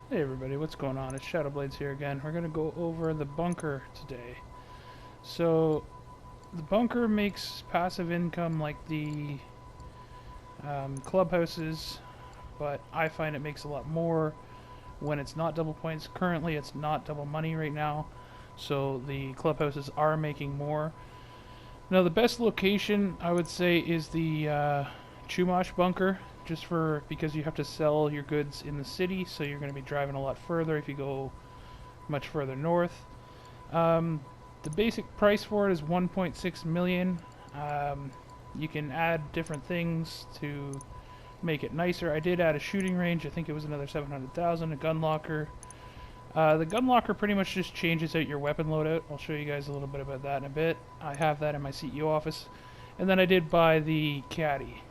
Hey everybody, what's going on? It's Shadowblades here again. We're going to go over the bunker today. So, the bunker makes passive income like the clubhouses, but I find it makes a lot more when it's not double points. Currently, it's not double money right now, so the clubhouses are making more. Now, the best location, I would say, is the Chumash bunker, just for because you have to sell your goods in the city, so you're going to be driving a lot further if you go much further north. Um, the basic price for it is 1.6 million. You can add different things to make it nicer. I did add a shooting range. I think it was another 700,000. A gun locker. The gun locker pretty much just changes out your weapon loadout. I'll show you guys a little bit about that in a bit. I have that in my CEO office. And then I did buy the caddy.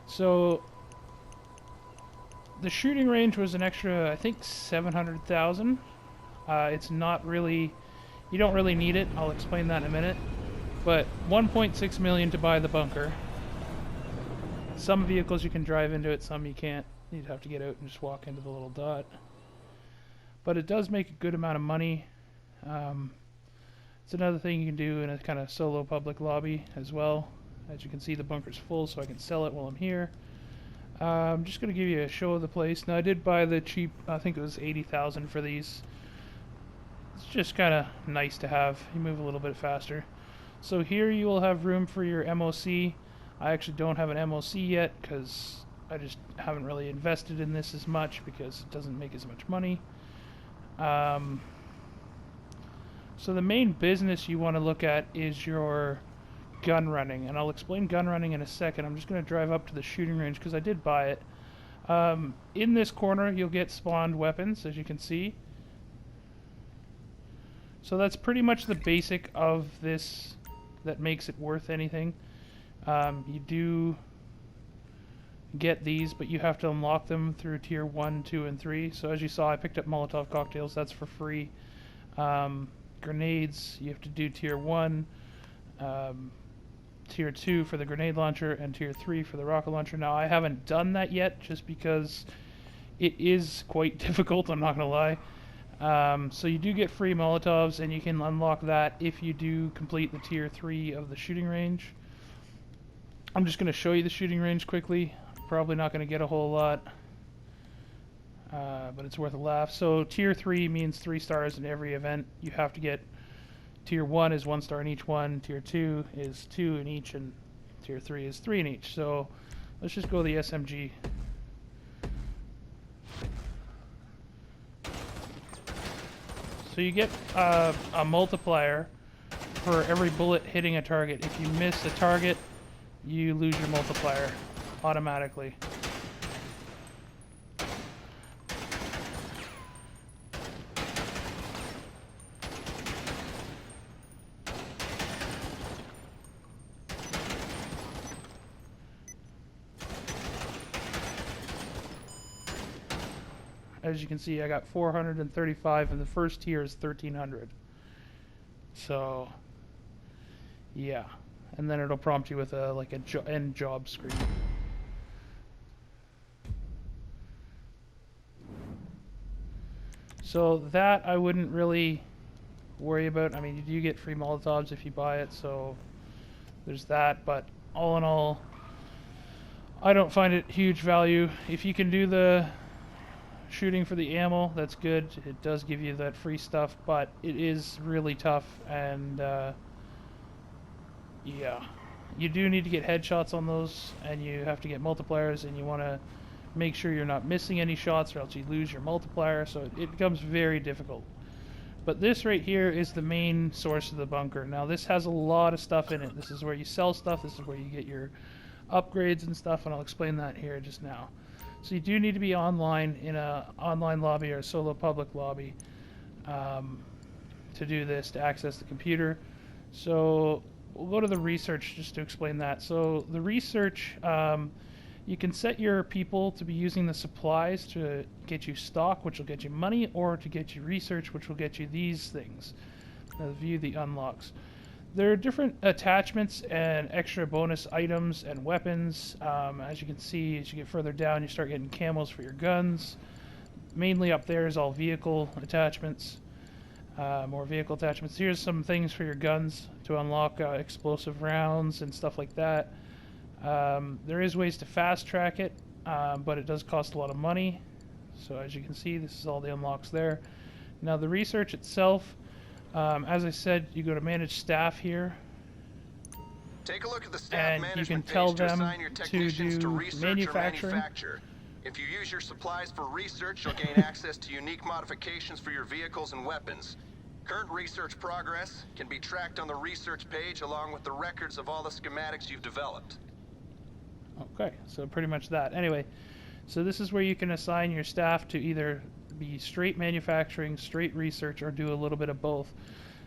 So the shooting range was an extra, I think, 700,000. It's not really, you don't really need it. I'll explain that in a minute. But 1.6 million to buy the bunker. Some vehicles you can drive into it, some you can't. You'd have to get out and just walk into the little dot. But it does make a good amount of money. It's another thing you can do in a kind of solo public lobby as well. As you can see, the bunker's full, so I can sell it while I'm here. I'm just going to give you a show of the place. Now, I did buy the cheap, I think it was 80,000 for these. It's just kind of nice to have. You move a little bit faster. So here you will have room for your MOC. I actually don't have an MOC yet because I just haven't really invested in this as much because it doesn't make as much money. So the main business you want to look at is your gun running, and I'll explain gun running in a second. I'm just going to drive up to the shooting range because I did buy it. In this corner you'll get spawned weapons, as you can see. So that's pretty much the basic of this that makes it worth anything. You do get these, but you have to unlock them through tier 1, 2, and 3. So as you saw, I picked up Molotov cocktails. That's for free. Grenades, you have to do tier 1. Tier 2 for the grenade launcher, and tier 3 for the rocket launcher. Now, I haven't done that yet, just because it is quite difficult, I'm not going to lie. So you do get free Molotovs, and you can unlock that if you do complete the tier 3 of the shooting range. I'm just going to show you the shooting range quickly. Probably not going to get a whole lot, but it's worth a laugh. So tier 3 means 3 stars in every event. You have to get tier 1 is 1 star in each one, tier 2 is 2 in each, and tier 3 is 3 in each. So let's just go the SMG. So you get a multiplier for every bullet hitting a target. If you miss a target, you lose your multiplier automatically. As you can see, I got 435, and the first tier is 1300. So, yeah. And then it'll prompt you with a end job screen. So that I wouldn't really worry about. I mean, you do get free Molotovs if you buy it, so there's that. But all in all, I don't find it huge value. If you can do the shooting for the ammo, that's good. It does give you that free stuff, but it is really tough, and yeah, you do need to get headshots on those, and you have to get multipliers, and you want to make sure you're not missing any shots or else you lose your multiplier, so it becomes very difficult. But this right here is the main source of the bunker. Now this has a lot of stuff in it. This is where you sell stuff, this is where you get your upgrades and stuff, and I'll explain that here just now. So you do need to be online in an online lobby or a solo public lobby to do this, to access the computer. So we'll go to the research just to explain that. So the research, you can set your people to be using the supplies to get you stock, which will get you money, or to get you research, which will get you these things. View the unlocks. There are different attachments and extra bonus items and weapons. As you can see, as you get further down, you start getting camos for your guns. mainly up there is all vehicle attachments. More vehicle attachments. Here's some things for your guns to unlock explosive rounds and stuff like that. There is ways to fast track it, but it does cost a lot of money. So as you can see, this is all the unlocks there. Now the research itself, as I said, you go to manage staff here. Take a look at the staff and management you can page tell to them assign your technicians to research manufacturing. or manufacture. If you use your supplies for research, you'll gain access to unique modifications for your vehicles and weapons. Current research progress can be tracked on the research page along with the records of all the schematics you've developed. Okay, so pretty much that. Anyway, so this is where you can assign your staff to either be straight manufacturing, straight research, or do a little bit of both.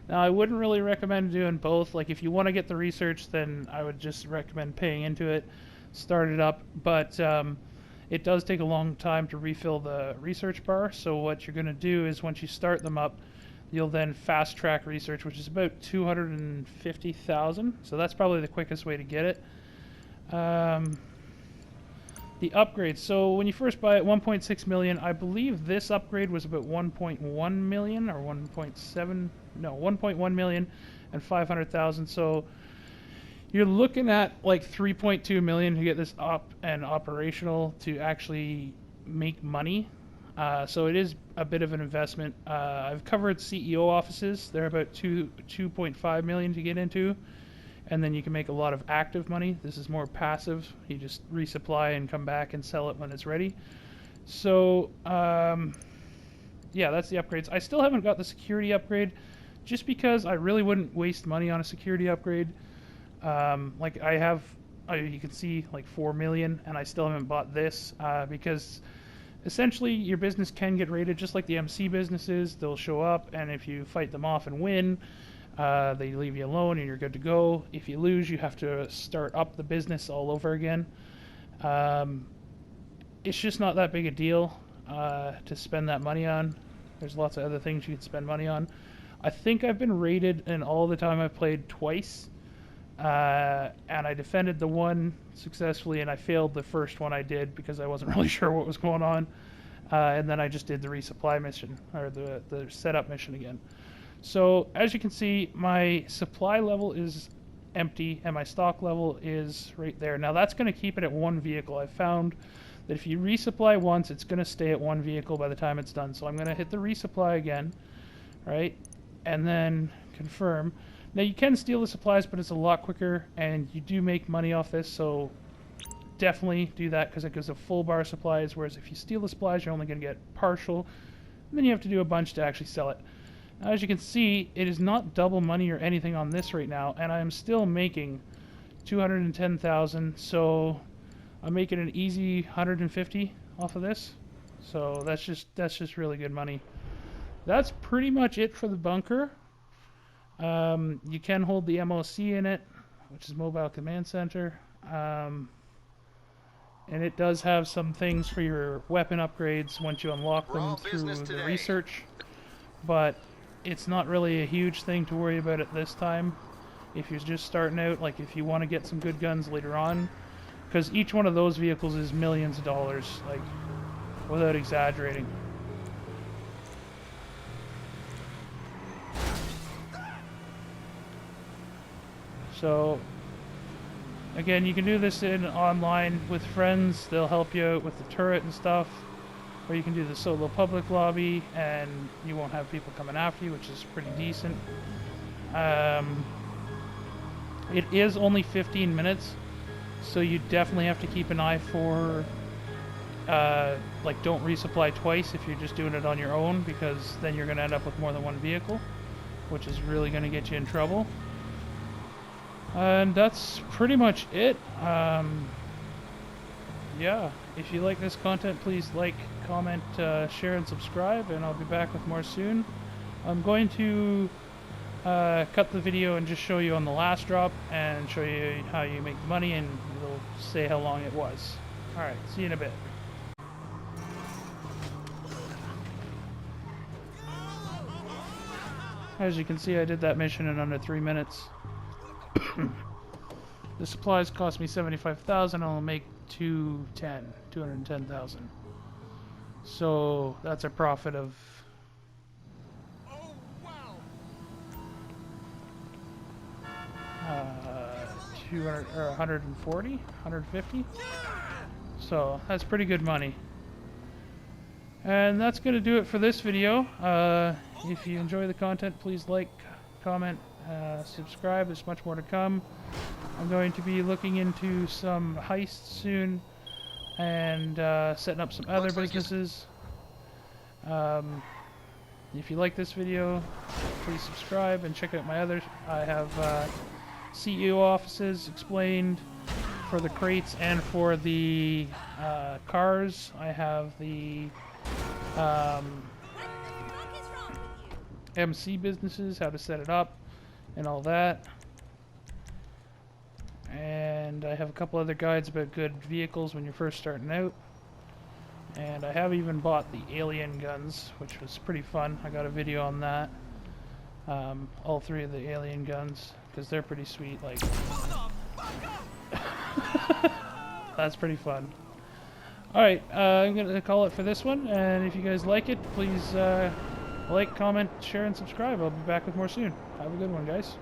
Now, I wouldn't really recommend doing both. Like, if you want to get the research, then I would just recommend paying into it, start it up. But it does take a long time to refill the research bar. So what you're going to do is once you start them up, you'll then fast track research, which is about 250,000. So that's probably the quickest way to get it. The upgrades. So when you first buy it, 1.6 million. I believe this upgrade was about 1.1 million or 1.7. No, 1.1 million and 500,000. So you're looking at like 3.2 million to get this up and operational to actually make money. So it is a bit of an investment. I've covered CEO offices. They're about 2.5 million to get into. And then you can make a lot of active money. This is more passive. You just resupply and come back and sell it when it's ready. So, yeah, that's the upgrades. I still haven't got the security upgrade just because I really wouldn't waste money on a security upgrade. Like I have, you can see like 4 million and I still haven't bought this because essentially your business can get raided just like the MC businesses. They'll show up and if you fight them off and win, they leave you alone and you're good to go. If you lose, you have to start up the business all over again. It's just not that big a deal to spend that money on. There's lots of other things you can spend money on. I think I've been raided in all the time I've played twice. And I defended the one successfully and I failed the first one I did because I wasn't really sure what was going on. And then I just did the resupply mission, or the setup mission again. So as you can see, my supply level is empty and my stock level is right there. Now that's going to keep it at one vehicle. I found that if you resupply once, it's going to stay at one vehicle by the time it's done. So I'm going to hit the resupply again, right? And then confirm. Now you can steal the supplies, but it's a lot quicker and you do make money off this. So definitely do that because it gives a full bar of supplies. Whereas if you steal the supplies, you're only going to get partial. And then you have to do a bunch to actually sell it. Now, as you can see, it is not double money or anything on this right now, and I am still making 210,000. So I'm making an easy 150 off of this. So that's just really good money. That's pretty much it for the bunker. You can hold the MOC in it, which is Mobile Command Center. And it does have some things for your weapon upgrades once you unlock them through the research. But it's not really a huge thing to worry about at this time. If you're just starting out, like if you want to get some good guns later on, because each one of those vehicles is millions of dollars, like without exaggerating. So again, you can do this in online with friends. They'll help you out with the turret and stuff. Or you can do the solo public lobby and you won't have people coming after you, which is pretty decent. It is only 15 minutes, so you definitely have to keep an eye for like don't resupply twice if you're just doing it on your own, because then you're going to end up with more than one vehicle, which is really going to get you in trouble. And that's pretty much it. Yeah, if you like this content, please like, comment, share, and subscribe, and I'll be back with more soon. I'm going to cut the video and just show you on the last drop and show you how you make the money, and it'll say how long it was. Alright, see you in a bit. As you can see, I did that mission in under 3 minutes. The supplies cost me 75,000. I'll make 210,000. So that's a profit of 200 or 140, 150. So that's pretty good money. And that's going to do it for this video. If you enjoy the content, please like, comment, subscribe. There's much more to come. I'm going to be looking into some heists soon and setting up some other businesses. If you like this video, please subscribe and check out my others. I have CEO offices explained for the crates and for the cars. I have the MC businesses, how to set it up and all that. And I have a couple other guides about good vehicles when you're first starting out. And I have even bought the alien guns, which was pretty fun. I got a video on that. All three of the alien guns, because they're pretty sweet. Like, that's pretty fun. Alright, I'm going to call it for this one. And if you guys like it, please like, comment, share, and subscribe. I'll be back with more soon. Have a good one, guys.